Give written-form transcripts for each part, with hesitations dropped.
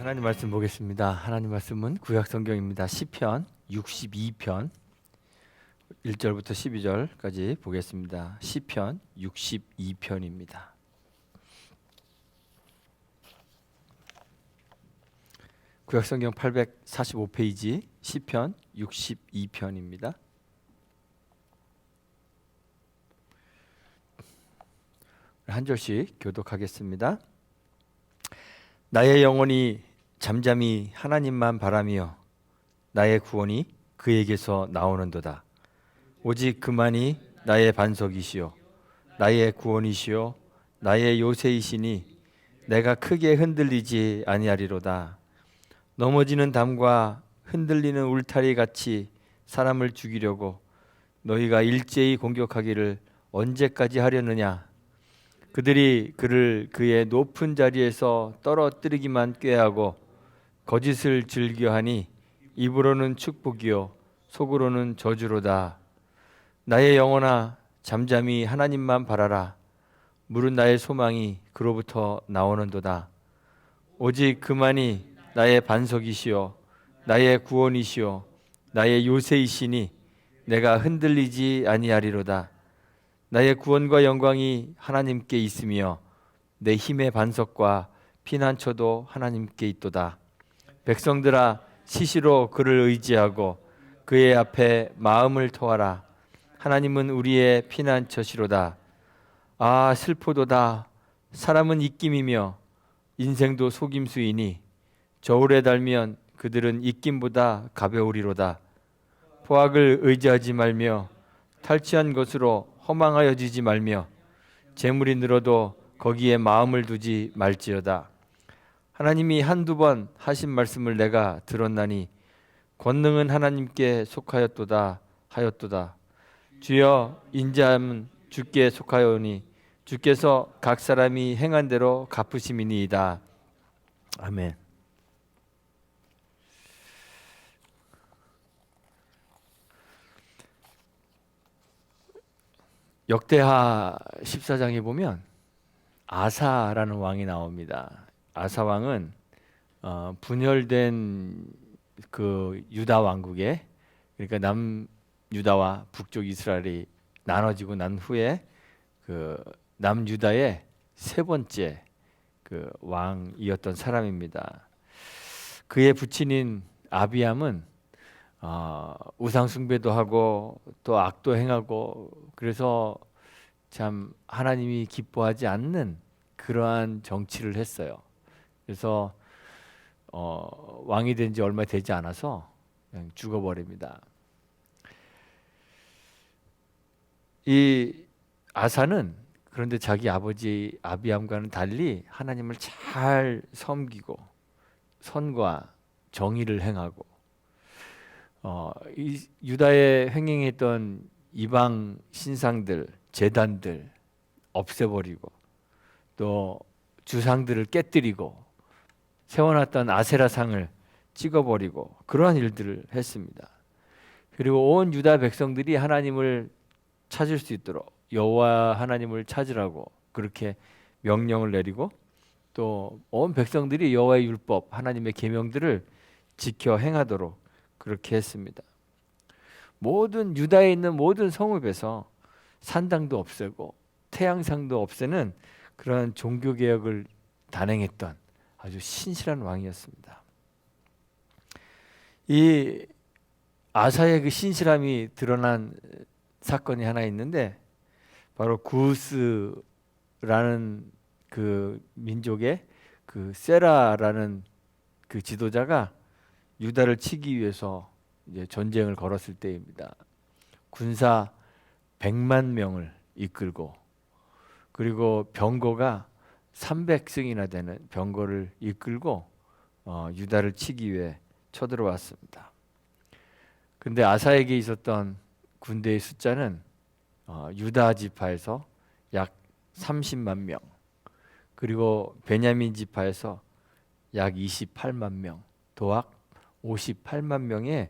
하나님 말씀 보겠습니다. 하나님 말씀은 구약 성경입니다. 시편 62편 1절부터 12절까지 보겠습니다. 시편 62편입니다. 구약 성경 845페이지 시편 62편입니다. 한 절씩 교독하겠습니다. 나의 영혼이 잠잠히 하나님만 바라며 나의 구원이 그에게서 나오는도다. 오직 그만이 나의 반석이시요 나의 구원이시요 나의 요새이시니 내가 크게 흔들리지 아니하리로다. 넘어지는 담과 흔들리는 울타리 같이 사람을 죽이려고 너희가 일제히 공격하기를 언제까지 하려느냐. 그들이 그를 그의 높은 자리에서 떨어뜨리기만 꾀하고 거짓을 즐겨하니 입으로는 축복이요 속으로는 저주로다. 나의 영혼아 잠잠히 하나님만 바라라. 물은 나의 소망이 그로부터 나오는도다. 오직 그만이 나의 반석이시요 나의 구원이시요 나의 요새이시니 내가 흔들리지 아니하리로다. 나의 구원과 영광이 하나님께 있으며 내 힘의 반석과 피난처도 하나님께 있도다. 백성들아 시시로 그를 의지하고 그의 앞에 마음을 토하라. 하나님은 우리의 피난처시로다. 아 슬프도다. 사람은 입김이며 인생도 속임수이니 저울에 달면 그들은 입김보다 가벼우리로다. 포악을 의지하지 말며 탈취한 것으로 허망하여지지 말며 재물이 늘어도 거기에 마음을 두지 말지어다. 하나님이 한두 번 하신 말씀을 내가 들었나니 권능은 하나님께 속하였도다 하였도다. 주여 인자함은 주께 속하여오니 주께서 각 사람이 행한 대로 갚으심이니이다. 아멘. 역대하 14장에 보면 아사라는 왕이 나옵니다. 아사 왕은 분열된 그 유다 왕국에, 그러니까 남유다와 북쪽 이스라엘이 나눠지고 난 후에 그 남유다의 세 번째 그 왕이었던 사람입니다. 그의 부친인 아비암은 우상 숭배도 하고 또 악도 행하고, 그래서 참 하나님이 기뻐하지 않는 그러한 정치를 했어요. 그래서 왕이 된 지 얼마 되지 않아서 그냥 죽어버립니다. 이 아사는 그런데 자기 아버지 아비암과는 달리 하나님을 잘 섬기고 선과 정의를 행하고 이 유다에 횡행했던 이방 신상들, 제단들 없애버리고 또 주상들을 깨뜨리고 세워놨던 아세라상을 찍어버리고 그러한 일들을 했습니다. 그리고 온 유다 백성들이 하나님을 찾을 수 있도록 여호와 하나님을 찾으라고 그렇게 명령을 내리고 또 온 백성들이 여호와의 율법, 하나님의 계명들을 지켜 행하도록 그렇게 했습니다. 모든 유다에 있는 모든 성읍에서 산당도 없애고 태양상도 없애는 그런 종교 개혁을 단행했던 아주 신실한 왕이었습니다. 이 아사의 그 신실함이 드러난 사건이 하나 있는데 바로 구스라는 그 민족의 그 세라라는 그 지도자가 유다를 치기 위해서 이제 전쟁을 걸었을 때입니다. 군사 100만 명을 이끌고 그리고 병거가 300승이나 되는 병거를 이끌고 유다를 치기 위해 쳐들어왔습니다. 근데 아사에게 있었던 군대의 숫자는 유다 지파에서 약 30만 명, 그리고 베냐민 지파에서 약 28만 명, 도합 58만 명의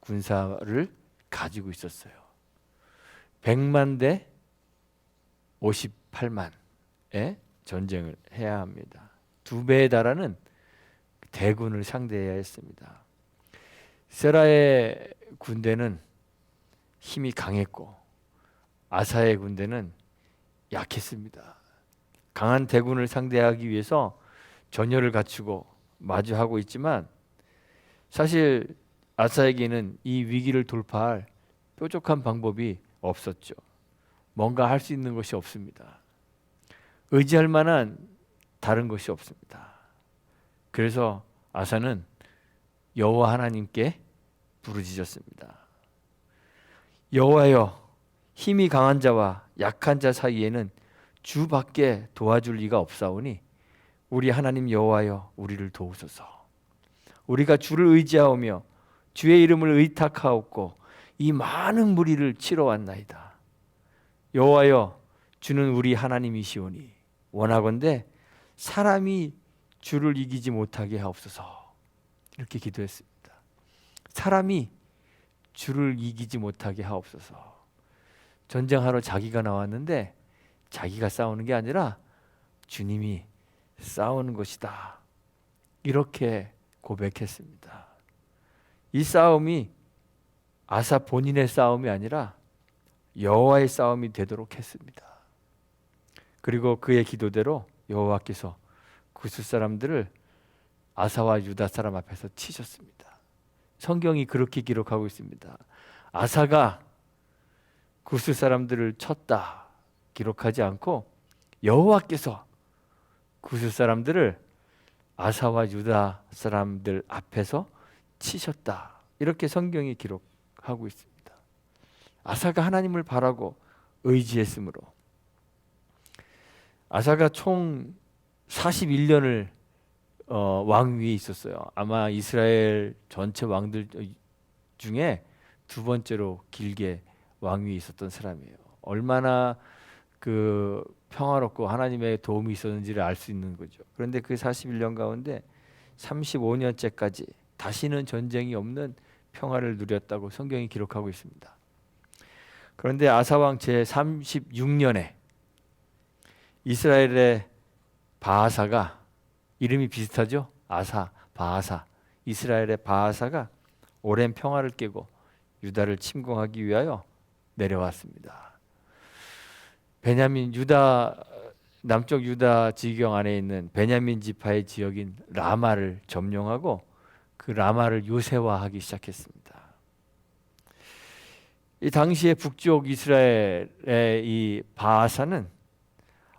군사를 가지고 있었어요. 100만 대 58만의 전쟁을 해야 합니다. 2배에 달하는 대군을 상대해야 했습니다. 세라의 군대는 힘이 강했고 아사의 군대는 약했습니다. 강한 대군을 상대하기 위해서 전열을 갖추고 마주하고 있지만 사실 아사에게는 이 위기를 돌파할 뾰족한 방법이 없었죠. 뭔가 할 수 있는 것이 없습니다. 의지할 만한 다른 것이 없습니다. 그래서 아사는 여호와 하나님께 부르짖었습니다. 여호와여, 힘이 강한 자와 약한 자 사이에는 주밖에 도와줄 리가 없사오니 우리 하나님 여호와여, 우리를 도우소서. 우리가 주를 의지하오며 주의 이름을 의탁하옵고 이 많은 무리를 치러 왔나이다. 여호와여, 주는 우리 하나님이시오니 원하건대 사람이 주를 이기지 못하게 하옵소서. 이렇게 기도했습니다. 사람이 주를 이기지 못하게 하옵소서. 전쟁하러 자기가 나왔는데 자기가 싸우는 게 아니라 주님이 싸우는 것이다. 이렇게 고백했습니다. 이 싸움이 아사 본인의 싸움이 아니라 여호와의 싸움이 되도록 했습니다. 그리고 그의 기도대로 여호와께서 구스 사람들을 아사와 유다 사람 앞에서 치셨습니다. 성경이 그렇게 기록하고 있습니다. 아사가 구스 사람들을 쳤다 기록하지 않고 여호와께서 구스 사람들을 아사와 유다 사람들 앞에서 치셨다. 이렇게 성경이 기록하고 있습니다. 아사가 하나님을 바라고 의지했으므로 아사가 총 41년을 왕위에 있었어요. 아마 이스라엘 전체 왕들 중에 두 번째로 길게 왕위에 있었던 사람이에요. 얼마나 그 평화롭고 하나님의 도움이 있었는지를 알 수 있는 거죠. 그런데 그 41년 가운데 35년째까지 다시는 전쟁이 없는 평화를 누렸다고 성경이 기록하고 있습니다. 그런데 아사왕 제36년에 이스라엘의 바아사가, 이름이 비슷하죠? 아사, 바아사. 이스라엘의 바아사가 오랜 평화를 깨고 유다를 침공하기 위하여 내려왔습니다. 베냐민 유다, 남쪽 유다 지경 안에 있는 베냐민 지파의 지역인 라마를 점령하고 그 라마를 요새화하기 시작했습니다. 이 당시에 북쪽 이스라엘의 이 바아사는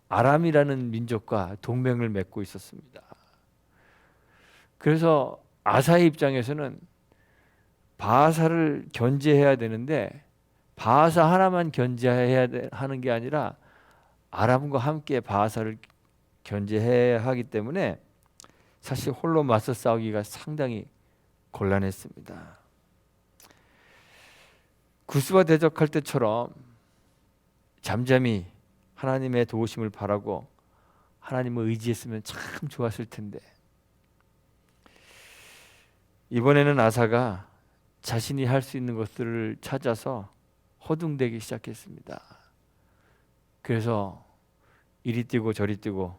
아람이라는 민족과 동맹을 맺고 있었습니다. 그래서 아사의 입장에서는 바아사를 견제해야 되는데 바아사 하나만 견제해야 하는 게 아니라 아람과 함께 바아사를 견제해야 하기 때문에 사실 홀로 맞서 싸우기가 상당히 곤란했습니다. 구스와 대적할 때처럼 잠잠히 하나님의 도우심을 바라고 하나님을 의지했으면 참 좋았을 텐데 이번에는 아사가 자신이 할 수 있는 것들을 찾아서 허둥대기 시작했습니다. 그래서 이리 뛰고 저리 뛰고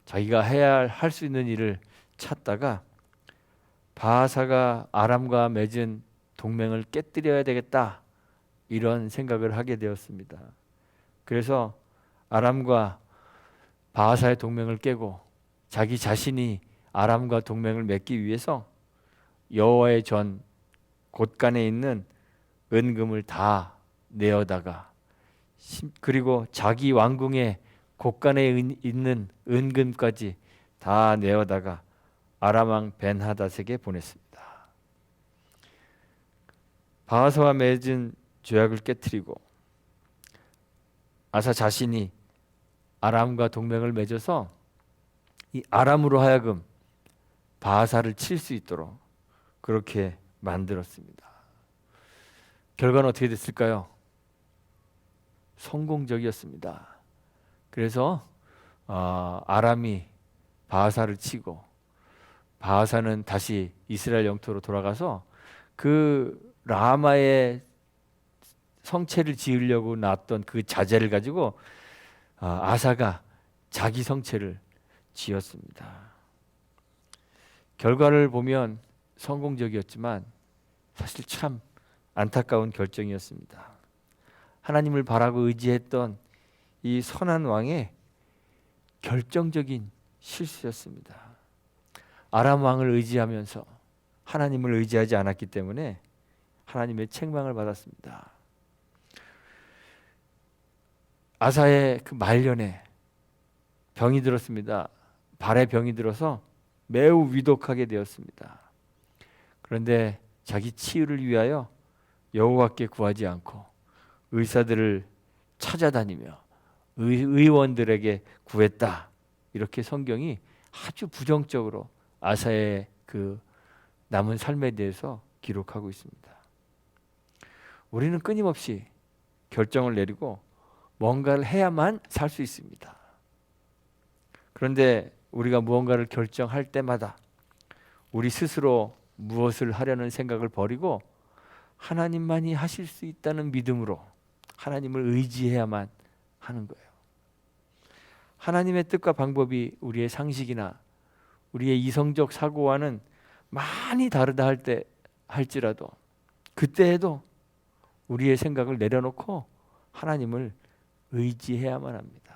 자기가 해야 할 수 있는 일을 찾다가 바아사가 아람과 맺은 동맹을 깨뜨려야 되겠다 이런 생각을 하게 되었습니다. 그래서 아람과 바아사의 동맹을 깨고 자기 자신이 아람과 동맹을 맺기 위해서 여호와의 전 곳간에 있는 은금을 다 내어다가 그리고 자기 왕궁의 곳간에 있는 은금까지 다 내어다가 아람 왕 벤하닷에게 보냈습니다. 바아사와 맺은 조약을 깨뜨리고 아사 자신이 아람과 동맹을 맺어서 이 아람으로 하여금 바아사를 칠 수 있도록 그렇게 만들었습니다. 결과는 어떻게 됐을까요? 성공적이었습니다. 그래서 아람이 바아사를 치고 바아사는 다시 이스라엘 영토로 돌아가서 그 라마의 성체를 지으려고 놨던 그 자재를 가지고 아사가 자기 성체를 지었습니다. 결과를 보면 성공적이었지만 사실 참 안타까운 결정이었습니다. 하나님을 바라고 의지했던 이 선한 왕의 결정적인 실수였습니다. 아람 왕을 의지하면서 하나님을 의지하지 않았기 때문에 하나님의 책망을 받았습니다. 아사의 그 말년에 병이 들었습니다. 발에 병이 들어서 매우 위독하게 되었습니다. 그런데 자기 치유를 위하여 여호와께 구하지 않고 의사들을 찾아다니며 의원들에게 구했다. 이렇게 성경이 아주 부정적으로 아사의 그 남은 삶에 대해서 기록하고 있습니다. 우리는 끊임없이 결정을 내리고 뭔가를 해야만 살 수 있습니다. 그런데 우리가 무언가를 결정할 때마다 우리 스스로 무엇을 하려는 생각을 버리고 하나님만이 하실 수 있다는 믿음으로 하나님을 의지해야만 하는 거예요. 하나님의 뜻과 방법이 우리의 상식이나 우리의 이성적 사고와는 많이 다르다 할지라도 그때에도 우리의 생각을 내려놓고 하나님을 의지해야만 합니다.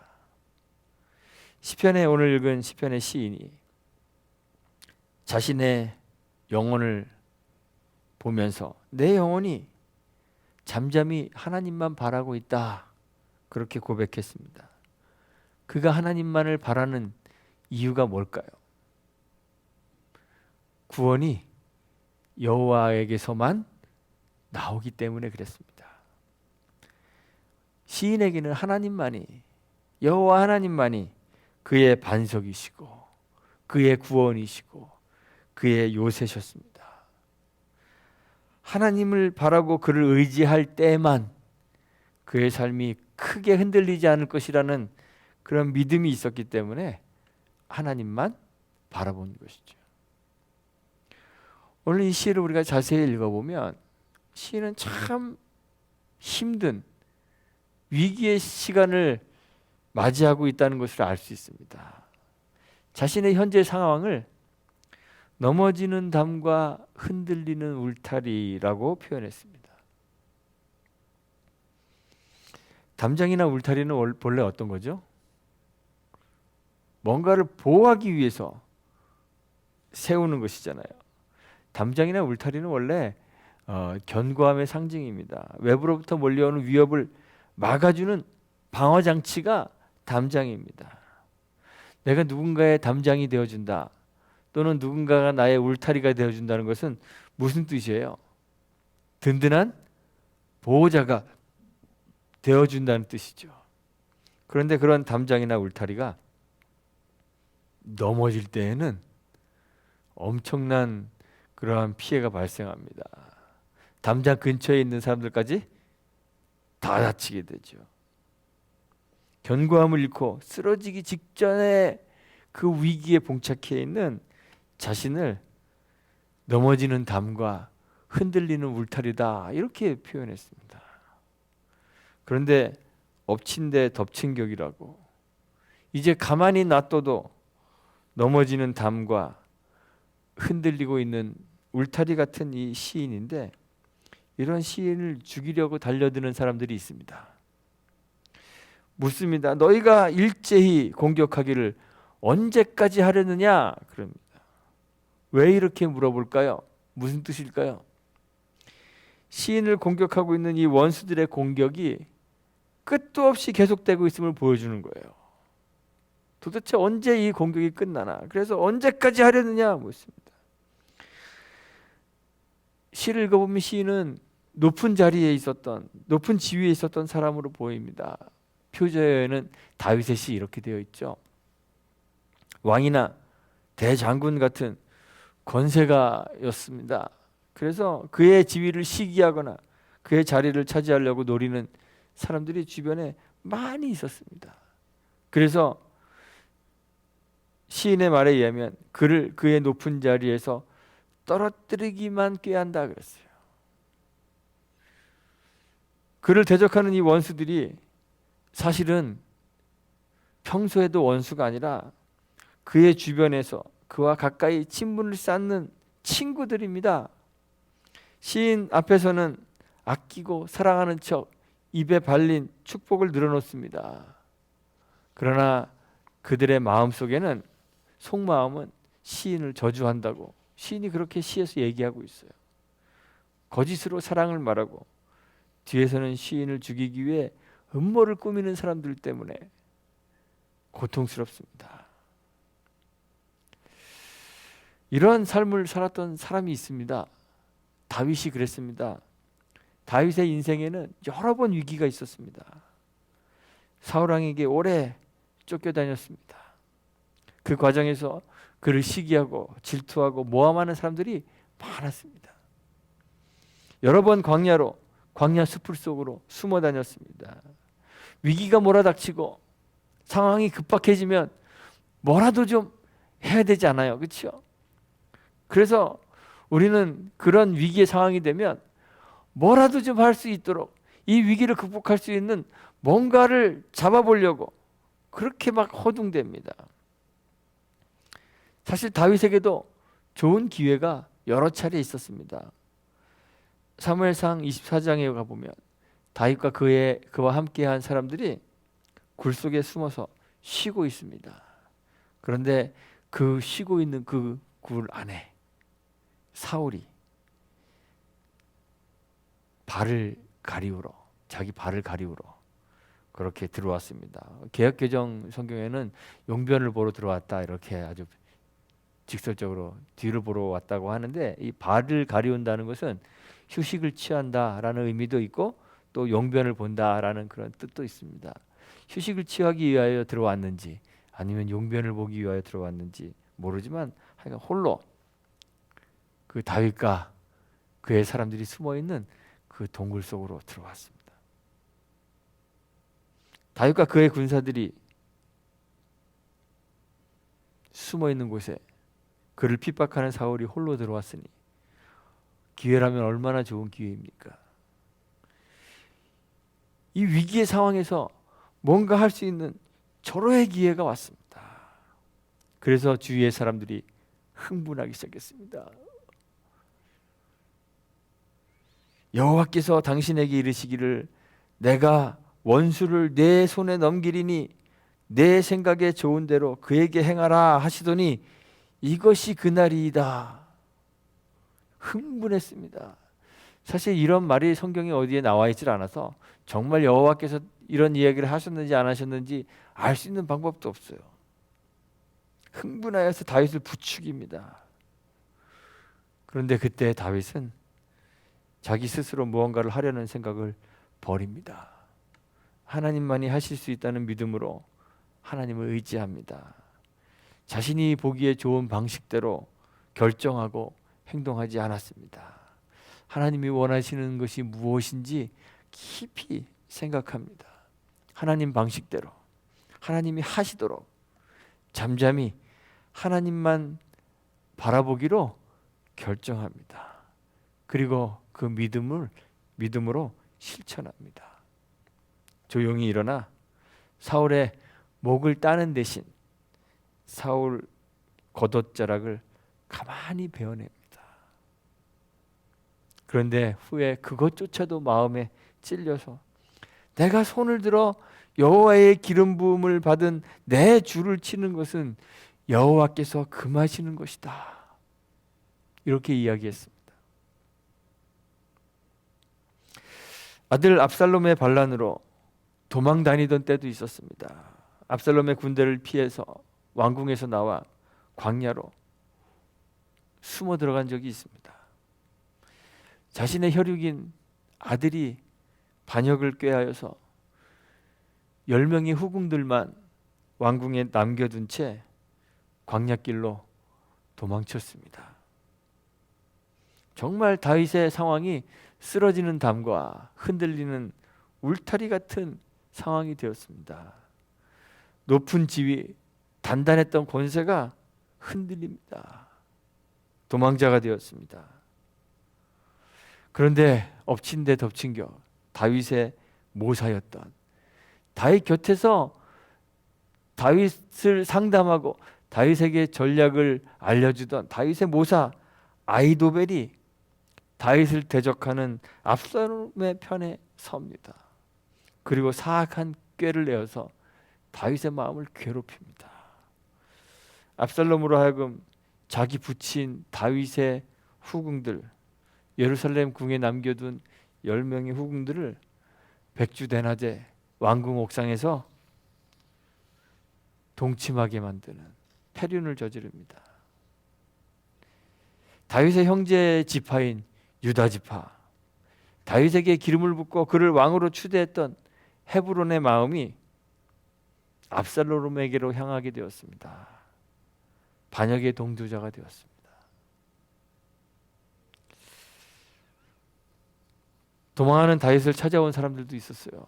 시편에 오늘 읽은 시편의 시인이 자신의 영혼을 보면서 내 영혼이 잠잠히 하나님만 바라고 있다. 그렇게 고백했습니다. 그가 하나님만을 바라는 이유가 뭘까요? 구원이 여호와에게서만 나오기 때문에 그랬습니다. 시인에게는 하나님만이, 여호와 하나님만이 그의 반석이시고 그의 구원이시고 그의 요새셨습니다. 하나님을 바라고 그를 의지할 때만 그의 삶이 크게 흔들리지 않을 것이라는 그런 믿음이 있었기 때문에 하나님만 바라본 것이죠. 오늘 이 시를 우리가 자세히 읽어보면 시인은 참 힘든 위기의 시간을 맞이하고 있다는 것을 알 수 있습니다. 자신의 현재 상황을 넘어지는 담과 흔들리는 울타리라고 표현했습니다. 담장이나 울타리는 본래 어떤 거죠? 뭔가를 보호하기 위해서 세우는 것이잖아요. 담장이나 울타리는 원래 견고함의 상징입니다. 외부로부터 몰려오는 위협을 막아주는 방어 장치가 담장입니다. 내가 누군가의 담장이 되어준다. 또는 누군가가 나의 울타리가 되어준다는 것은 무슨 뜻이에요? 든든한 보호자가 되어준다는 뜻이죠. 그런데 그런 담장이나 울타리가 넘어질 때에는 엄청난 그러한 피해가 발생합니다. 담장 근처에 있는 사람들까지 다 다치게 되죠. 견고함을 잃고 쓰러지기 직전에 그 위기에 봉착해 있는 자신을 넘어지는 담과 흔들리는 울타리다 이렇게 표현했습니다. 그런데 엎친 데 덮친 격이라고 이제 가만히 놔둬도 넘어지는 담과 흔들리고 있는 울타리 같은 이 시인인데 이런 시인을 죽이려고 달려드는 사람들이 있습니다. 묻습니다. 너희가 일제히 공격하기를 언제까지 하려느냐? 그럽니다. 왜 이렇게 물어볼까요? 무슨 뜻일까요? 시인을 공격하고 있는 이 원수들의 공격이 끝도 없이 계속되고 있음을 보여주는 거예요. 도대체 언제 이 공격이 끝나나? 그래서 언제까지 하려느냐? 묻습니다. 시를 읽어보면 시인은 높은 자리에 있었던, 높은 지위에 있었던 사람으로 보입니다. 표제에는 다윗의 시 이렇게 되어 있죠. 왕이나 대장군 같은 권세가였습니다. 그래서 그의 지위를 시기하거나 그의 자리를 차지하려고 노리는 사람들이 주변에 많이 있었습니다. 그래서 시인의 말에 의하면 그를 그의 높은 자리에서 떨어뜨리기만 꾀한다 그랬어요. 그를 대적하는 이 원수들이 사실은 평소에도 원수가 아니라 그의 주변에서 그와 가까이 친분을 쌓는 친구들입니다. 시인 앞에서는 아끼고 사랑하는 척 입에 발린 축복을 늘어놓습니다. 그러나 그들의 마음속에는, 속마음은 시인을 저주한다고 시인이 그렇게 시에서 얘기하고 있어요. 거짓으로 사랑을 말하고 뒤에서는 시인을 죽이기 위해 음모를 꾸미는 사람들 때문에 고통스럽습니다. 이런 삶을 살았던 사람이 있습니다. 다윗이 그랬습니다. 다윗의 인생에는 여러 번 위기가 있었습니다. 사울 왕에게 오래 쫓겨다녔습니다. 그 과정에서 그를 시기하고 질투하고 모함하는 사람들이 많았습니다. 여러 번 광야 숲을 속으로 숨어 다녔습니다. 위기가 몰아닥치고 상황이 급박해지면 뭐라도 좀 해야 되지 않아요? 그렇죠? 그래서 우리는 그런 위기의 상황이 되면 뭐라도 좀 할 수 있도록, 이 위기를 극복할 수 있는 뭔가를 잡아보려고 그렇게 막 허둥댑니다. 사실 다윗에게도 좋은 기회가 여러 차례 있었습니다. 사무엘상 24장에 가보면 다윗과 그와 함께한 사람들이 굴 속에 숨어서 쉬고 있습니다. 그런데 그 쉬고 있는 그 굴 안에 사울이 자기 발을 가리우러 그렇게 들어왔습니다. 개역개정 성경에는 용변을 보러 들어왔다 이렇게 아주 직설적으로 뒤를 보러 왔다고 하는데, 이 발을 가리운다는 것은 휴식을 취한다라는 의미도 있고 또 용변을 본다라는 그런 뜻도 있습니다. 휴식을 취하기 위하여 들어왔는지 아니면 용변을 보기 위하여 들어왔는지 모르지만 하여간 홀로 그 다윗과 그의 사람들이 숨어있는 그 동굴 속으로 들어왔습니다. 다윗과 그의 군사들이 숨어있는 곳에 그를 핍박하는 사울이 홀로 들어왔으니 기회라면 얼마나 좋은 기회입니까? 이 위기의 상황에서 뭔가 할 수 있는 절호의 기회가 왔습니다. 그래서 주위의 사람들이 흥분하기 시작했습니다. 여호와께서 당신에게 이르시기를 내가 원수를 내 손에 넘기리니 내 생각에 좋은 대로 그에게 행하라 하시더니 이것이 그날이다. 흥분했습니다. 사실 이런 말이 성경에 어디에 나와 있질 않아서 정말 여호와께서 이런 이야기를 하셨는지 안 하셨는지 알 수 있는 방법도 없어요. 흥분하여서 다윗을 부추깁니다. 그런데 그때 다윗은 자기 스스로 무언가를 하려는 생각을 버립니다. 하나님만이 하실 수 있다는 믿음으로 하나님을 의지합니다. 자신이 보기에 좋은 방식대로 결정하고 행동하지 않았습니다. 하나님이 원하시는 것이 무엇인지 깊이 생각합니다. 하나님 방식대로, 하나님이 하시도록 잠잠히 하나님만 바라보기로 결정합니다. 그리고 그 믿음으로 실천합니다. 조용히 일어나 사울의 목을 따는 대신 사울 겉옷자락을 가만히 베어냅니다. 그런데 후에 그것조차도 마음에 찔려서 내가 손을 들어 여호와의 기름 부음을 받은 내 주를 치는 것은 여호와께서 금하시는 것이다. 이렇게 이야기했습니다. 아들 압살롬의 반란으로 도망 다니던 때도 있었습니다. 압살롬의 군대를 피해서 왕궁에서 나와 광야로 숨어 들어간 적이 있습니다. 자신의 혈육인 아들이 반역을 꾀하여서 10명의 후궁들만 왕궁에 남겨둔 채 광야길로 도망쳤습니다. 정말 다윗의 상황이 쓰러지는 담과 흔들리는 울타리 같은 상황이 되었습니다. 높은 지위, 단단했던 권세가 흔들립니다. 도망자가 되었습니다. 그런데 엎친 데 덮친 격 다윗의 모사였던, 다윗 곁에서 다윗을 상담하고 다윗에게 전략을 알려주던 다윗의 모사 아히도벨이 다윗을 대적하는 압살롬의 편에 섭니다. 그리고 사악한 꾀를 내어서 다윗의 마음을 괴롭힙니다. 압살롬으로 하여금 자기 부친 다윗의 후궁들, 예루살렘 궁에 남겨둔 10명의 후궁들을 백주대낮에 왕궁 옥상에서 동침하게 만드는 패륜을 저지릅니다. 다윗의 형제 지파인 유다 지파, 다윗에게 기름을 붓고 그를 왕으로 추대했던 헤브론의 마음이 압살롬에게로 향하게 되었습니다. 반역의 동조자가 되었습니다. 도망하는 다윗을 찾아온 사람들도 있었어요.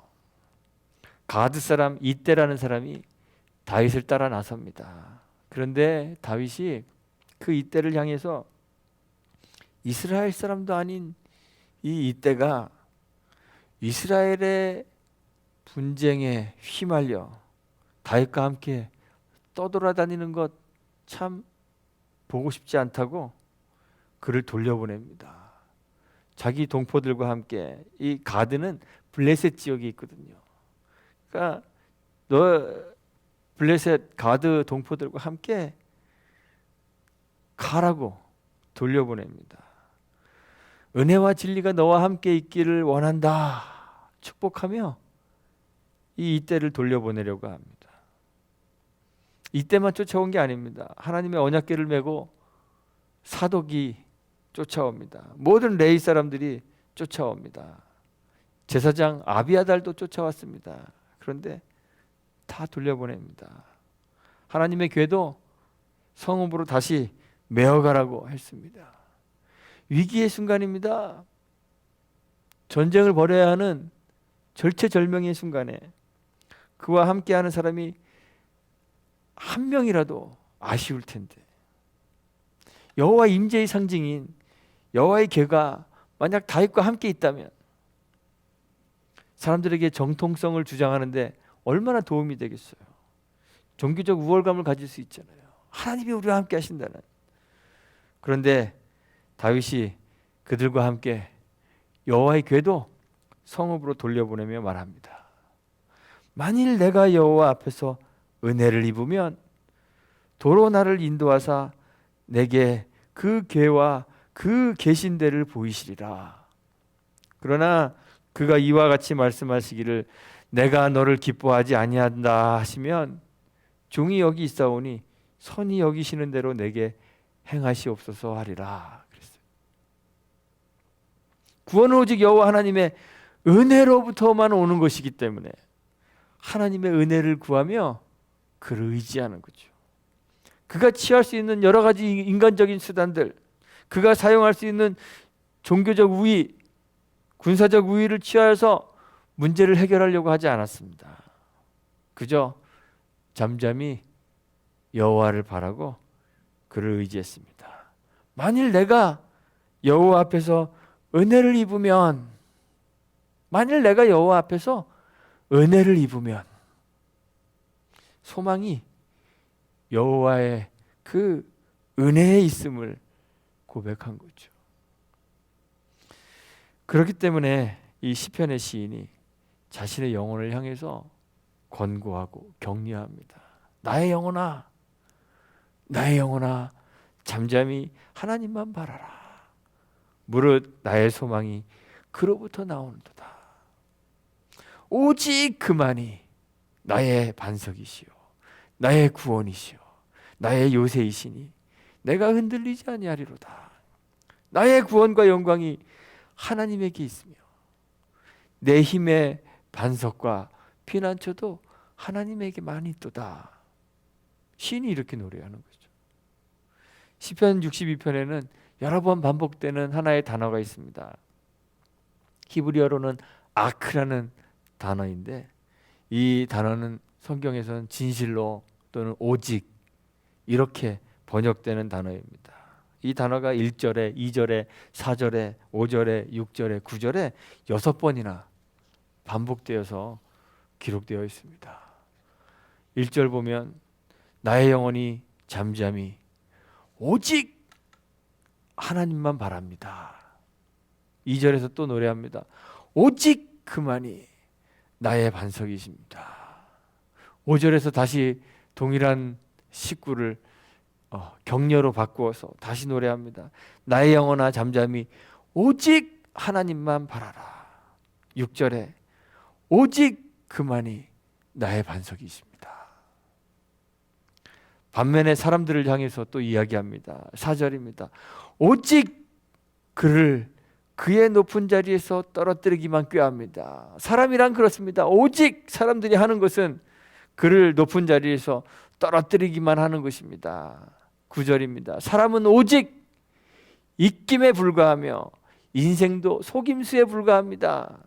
가드 사람 이때라는 사람이 다윗을 따라 나섭니다. 그런데 다윗이 그 이때를 향해서 이스라엘 사람도 아닌 이 이때가 이스라엘의 분쟁에 휘말려 다윗과 함께 떠돌아다니는 것 참 보고 싶지 않다고 그를 돌려보냅니다. 자기 동포들과 함께, 이 가드는 블레셋 지역에 있거든요. 그러니까 너 블레셋 가드 동포들과 함께 가라고 돌려보냅니다. 은혜와 진리가 너와 함께 있기를 원한다 축복하며 이때를 돌려보내려고 합니다. 이때만 쫓아온 게 아닙니다. 하나님의 언약궤를 메고 사독이 쫓아옵니다. 모든 레위 사람들이 쫓아옵니다. 제사장 아비아달도 쫓아왔습니다. 그런데 다 돌려보냅니다. 하나님의 궤도 성읍으로 다시 메어가라고 했습니다. 위기의 순간입니다. 전쟁을 벌여야 하는 절체절명의 순간에 그와 함께하는 사람이 한 명이라도 아쉬울 텐데, 여호와 임재의 상징인 여호와의 궤가 만약 다윗과 함께 있다면 사람들에게 정통성을 주장하는데 얼마나 도움이 되겠어요. 종교적 우월감을 가질 수 있잖아요. 하나님이 우리와 함께 하신다는. 그런데 다윗이 그들과 함께 여호와의 궤도 성읍으로 돌려보내며 말합니다. 만일 내가 여호와 앞에서 은혜를 입으면 도로 나를 인도하사 내게 그 궤와 그 계신 데를 보이시리라. 그러나 그가 이와 같이 말씀하시기를 내가 너를 기뻐하지 아니한다 하시면 종이 여기 있사오니 선히 여기시는 대로 내게 행하시옵소서 하리라. 그랬어요. 구원은 오직 여호와 하나님의 은혜로부터만 오는 것이기 때문에 하나님의 은혜를 구하며 그를 의지하는 거죠. 그가 취할 수 있는 여러 가지 인간적인 수단들, 그가 사용할 수 있는 종교적 우위, 군사적 우위를 취하여서 문제를 해결하려고 하지 않았습니다. 그저 잠잠히 여호와를 바라고 그를 의지했습니다. 만일 내가 여호와 앞에서 은혜를 입으면, 만일 내가 여호와 앞에서 은혜를 입으면, 소망이 여호와의 그 은혜에 있음을 고백한 거죠. 그렇기 때문에 이 시편의 시인이 자신의 영혼을 향해서 권고하고 격려합니다. 나의 영혼아, 나의 영혼아, 잠잠히 하나님만 바라라. 무릇 나의 소망이 그로부터 나오는도다. 오직 그만이 나의 반석이시오, 나의 구원이시오, 나의 요새이시니 내가 흔들리지 아니하리로다. 나의 구원과 영광이 하나님에게 있으며 내 힘의 반석과 피난처도 하나님에게만 있도다. 시인이 이렇게 노래하는 거죠. 시편 62편에는 여러 번 반복되는 하나의 단어가 있습니다. 히브리어로는 아크라는 단어인데, 이 단어는 성경에서는 진실로 또는 오직 이렇게 번역되는 단어입니다. 이 단어가 1절에, 2절에, 4절에, 5절에, 6절에, 9절에 6번이나 반복되어서 기록되어 있습니다. 1절 보면 나의 영혼이 잠잠히 오직 하나님만 바랍니다. 2절에서 또 노래합니다. 오직 그만이 나의 반석이십니다. 5절에서 다시 동일한 식구를 격려로 바꾸어서 다시 노래합니다. 나의 영혼아 잠잠히 오직 하나님만 바라라. 6절에 오직 그만이 나의 반석이십니다. 반면에 사람들을 향해서 또 이야기합니다. 4절입니다. 오직 그를 그의 높은 자리에서 떨어뜨리기만 꾀합니다. 사람이란 그렇습니다. 오직 사람들이 하는 것은 그를 높은 자리에서 떨어뜨리기만 하는 것입니다. 9절입니다. 사람은 오직 입김에 불과하며 인생도 속임수에 불과합니다.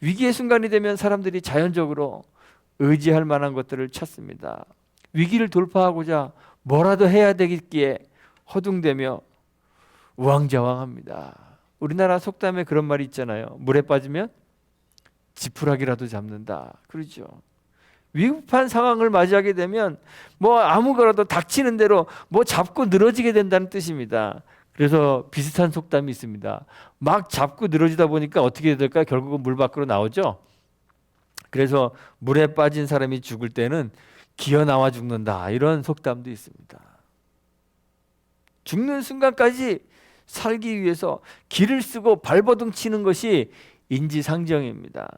위기의 순간이 되면 사람들이 자연적으로 의지할 만한 것들을 찾습니다. 위기를 돌파하고자 뭐라도 해야 되겠기에 허둥대며 우왕좌왕합니다. 우리나라 속담에 그런 말이 있잖아요. 물에 빠지면 지푸라기라도 잡는다. 그렇죠. 위급한 상황을 맞이하게 되면 뭐 아무거나도 닥치는 대로 뭐 잡고 늘어지게 된다는 뜻입니다. 그래서 비슷한 속담이 있습니다. 막 잡고 늘어지다 보니까 어떻게 될까요? 결국은 물 밖으로 나오죠. 그래서 물에 빠진 사람이 죽을 때는 기어 나와 죽는다. 이런 속담도 있습니다. 죽는 순간까지 살기 위해서 기를 쓰고 발버둥 치는 것이 인지상정입니다.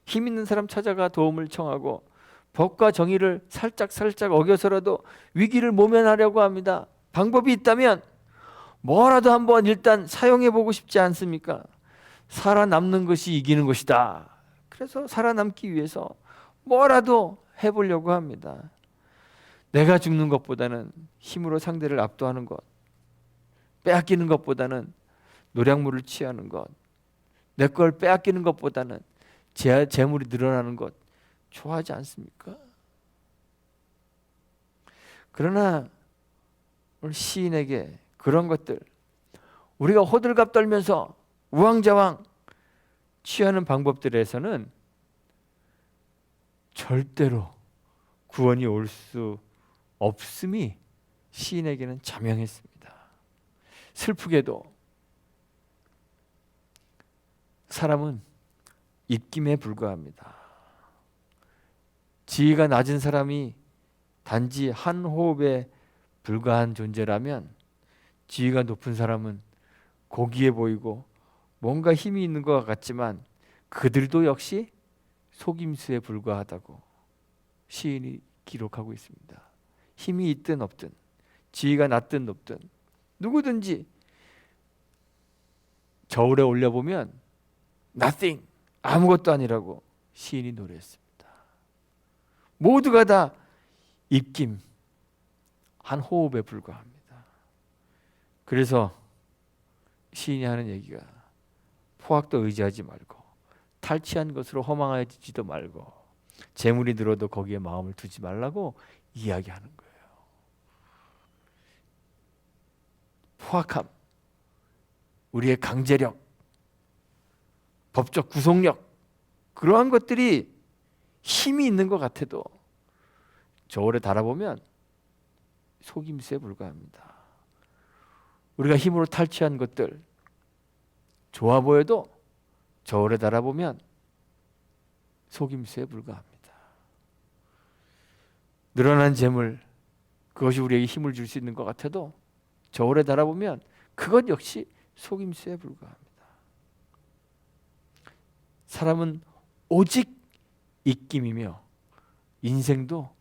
힘 있는 사람 찾아가 도움을 청하고 법과 정의를 살짝 어겨서라도 위기를 모면하려고 합니다. 방법이 있다면 뭐라도 한번 일단 사용해 보고 싶지 않습니까? 살아남는 것이 이기는 것이다. 그래서 살아남기 위해서 뭐라도 해보려고 합니다. 내가 죽는 것보다는 힘으로 상대를 압도하는 것, 빼앗기는 것보다는 노량물을 취하는 것, 내 걸 빼앗기는 것보다는 재물이 늘어나는 것 좋아하지 않습니까? 그러나 오늘 시인에게 그런 것들, 우리가 호들갑 떨면서 우왕좌왕 취하는 방법들에서는 절대로 구원이 올 수 없음이 시인에게는 자명했습니다. 슬프게도 사람은 입김에 불과합니다. 지위가 낮은 사람이 단지 한 호흡에 불과한 존재라면 지위가 높은 사람은 고귀해 보이고 뭔가 힘이 있는 것 같지만 그들도 역시 속임수에 불과하다고 시인이 기록하고 있습니다. 힘이 있든 없든 지위가 낮든 높든 누구든지 저울에 올려보면 nothing, 아무것도 아니라고 시인이 노래했습니다. 모두가 다 입김, 한 호흡에 불과합니다. 그래서 시인이 하는 얘기가 포악도 의지하지 말고 탈취한 것으로 허망해지지도 말고 재물이 늘어도 거기에 마음을 두지 말라고 이야기하는 거예요. 포악함, 우리의 강제력, 법적 구속력, 그러한 것들이 힘이 있는 것 같아도 저울에 달아보면 속임수에 불과합니다. 우리가 힘으로 탈취한 것들 좋아 보여도 저울에 달아보면 속임수에 불과합니다. 늘어난 재물, 그것이 우리에게 힘을 줄 수 있는 것 같아도 저울에 달아보면 그것 역시 속임수에 불과합니다. 사람은 오직 입김이며 인생도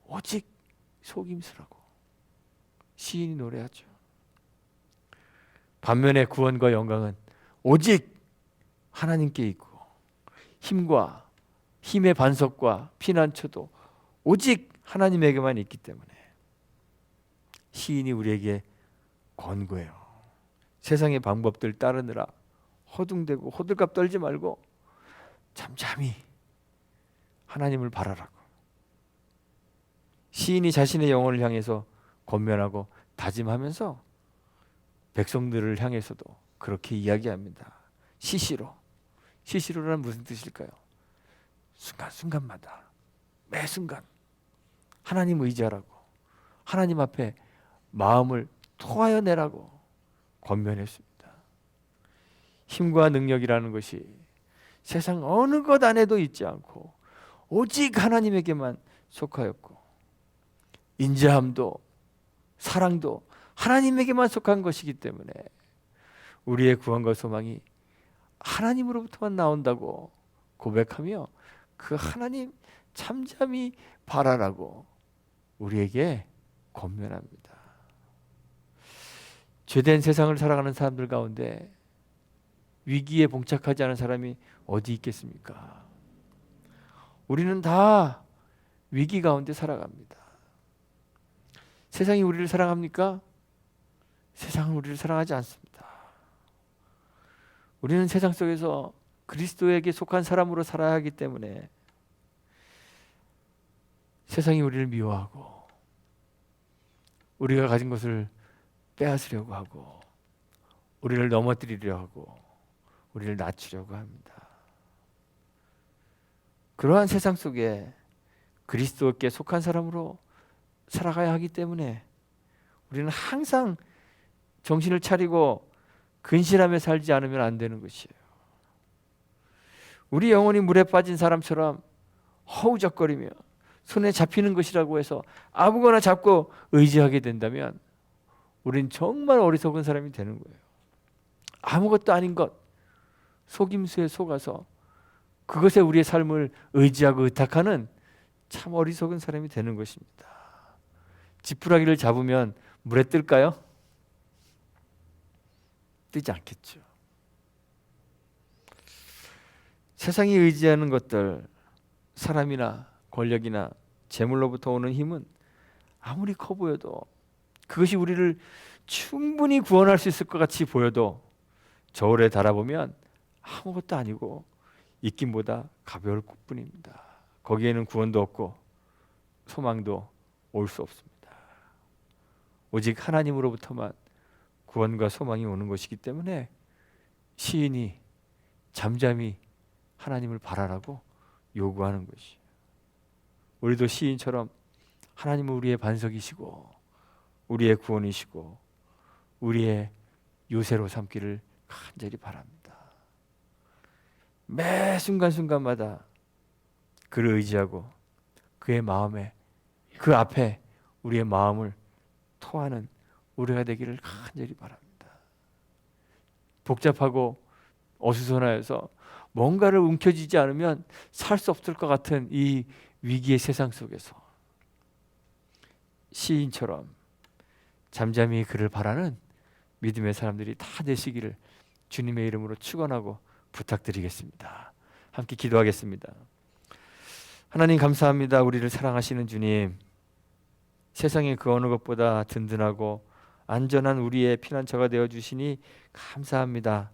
오직 속임수라고 시인이 노래하죠. 반면에 구원과 영광은 오직 하나님께 있고 힘의 반석과 피난처도 오직 하나님에게만 있기 때문에 시인이 우리에게 권고해요. 세상의 방법들 따르느라 허둥대고 호들갑 떨지 말고 잠잠히 하나님을 바라라고. 시인이 자신의 영혼을 향해서 권면하고 다짐하면서 백성들을 향해서도 그렇게 이야기합니다. 시시로란 무슨 뜻일까요? 순간순간마다 매 순간 하나님 의지하라고, 하나님 앞에 마음을 토하여 내라고 권면했습니다. 힘과 능력이라는 것이 세상 어느 것 안에도 있지 않고 오직 하나님에게만 속하였고, 인자함도 사랑도 하나님에게만 속한 것이기 때문에 우리의 구원과 소망이 하나님으로부터만 나온다고 고백하며 그 하나님 잠잠히 바라라고 우리에게 권면합니다. 죄된 세상을 살아가는 사람들 가운데 위기에 봉착하지 않은 사람이 어디 있겠습니까? 우리는 다 위기 가운데 살아갑니다. 세상이 우리를 사랑합니까? 세상은 우리를 사랑하지 않습니다. 우리는 세상 속에서 그리스도에게 속한 사람으로 살아야 하기 때문에 세상이 우리를 미워하고 우리가 가진 것을 빼앗으려고 하고 우리를 넘어뜨리려 하고 우리를 낮추려고 합니다. 그러한 세상 속에 그리스도께 속한 사람으로 살아가야 하기 때문에 우리는 항상 정신을 차리고 근실하며 살지 않으면 안 되는 것이에요. 우리 영혼이 물에 빠진 사람처럼 허우적거리며 손에 잡히는 것이라고 해서 아무거나 잡고 의지하게 된다면 우린 정말 어리석은 사람이 되는 거예요. 아무것도 아닌 것, 속임수에 속아서 그것에 우리의 삶을 의지하고 의탁하는 참 어리석은 사람이 되는 것입니다. 지푸라기를 잡으면 물에 뜰까요? 뜨지 않겠죠. 세상이 의지하는 것들, 사람이나 권력이나 재물로부터 오는 힘은 아무리 커 보여도 그것이 우리를 충분히 구원할 수 있을 것 같이 보여도 저울에 달아보면 아무것도 아니고 입김보다 가벼울 뿐입니다. 거기에는 구원도 없고 소망도 올 수 없습니다. 오직 하나님으로부터만 구원과 소망이 오는 것이기 때문에 시인이 잠잠히 하나님을 바라라고 요구하는 것이에요. 우리도 시인처럼 하나님은 우리의 반석이시고 우리의 구원이시고 우리의 요새로 삼기를 간절히 바랍니다. 매 순간순간마다 그를 의지하고 그의 마음에 그 앞에 우리의 마음을 토하는 우리가 되기를 간절히 바랍니다. 복잡하고 어수선하여서 뭔가를 움켜쥐지 않으면 살 수 없을 것 같은 이 위기의 세상 속에서 시인처럼 잠잠히 그를 바라는 믿음의 사람들이 다 되시기를 주님의 이름으로 축원하고 부탁드리겠습니다. 함께 기도하겠습니다. 하나님 감사합니다. 우리를 사랑하시는 주님, 세상의 그 어느 것보다 든든하고 안전한 우리의 피난처가 되어주시니 감사합니다.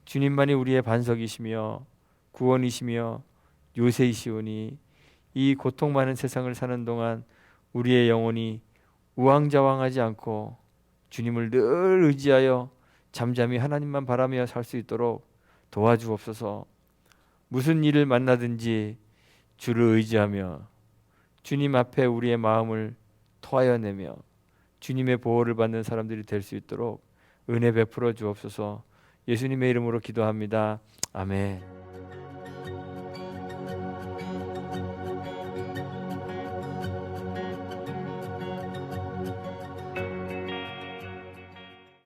주님만이 우리의 반석이시며 구원이시며 요새이시오니 이 고통 많은 세상을 사는 동안 우리의 영혼이 우왕좌왕하지 않고 주님을 늘 의지하여 잠잠히 하나님만 바라며 살 수 있도록 도와주옵소서. 무슨 일을 만나든지 주를 의지하며 주님 앞에 우리의 마음을 토하여 내며 주님의 보호를 받는 사람들이 될 수 있도록 은혜 베풀어 주옵소서. 예수님의 이름으로 기도합니다. 아멘.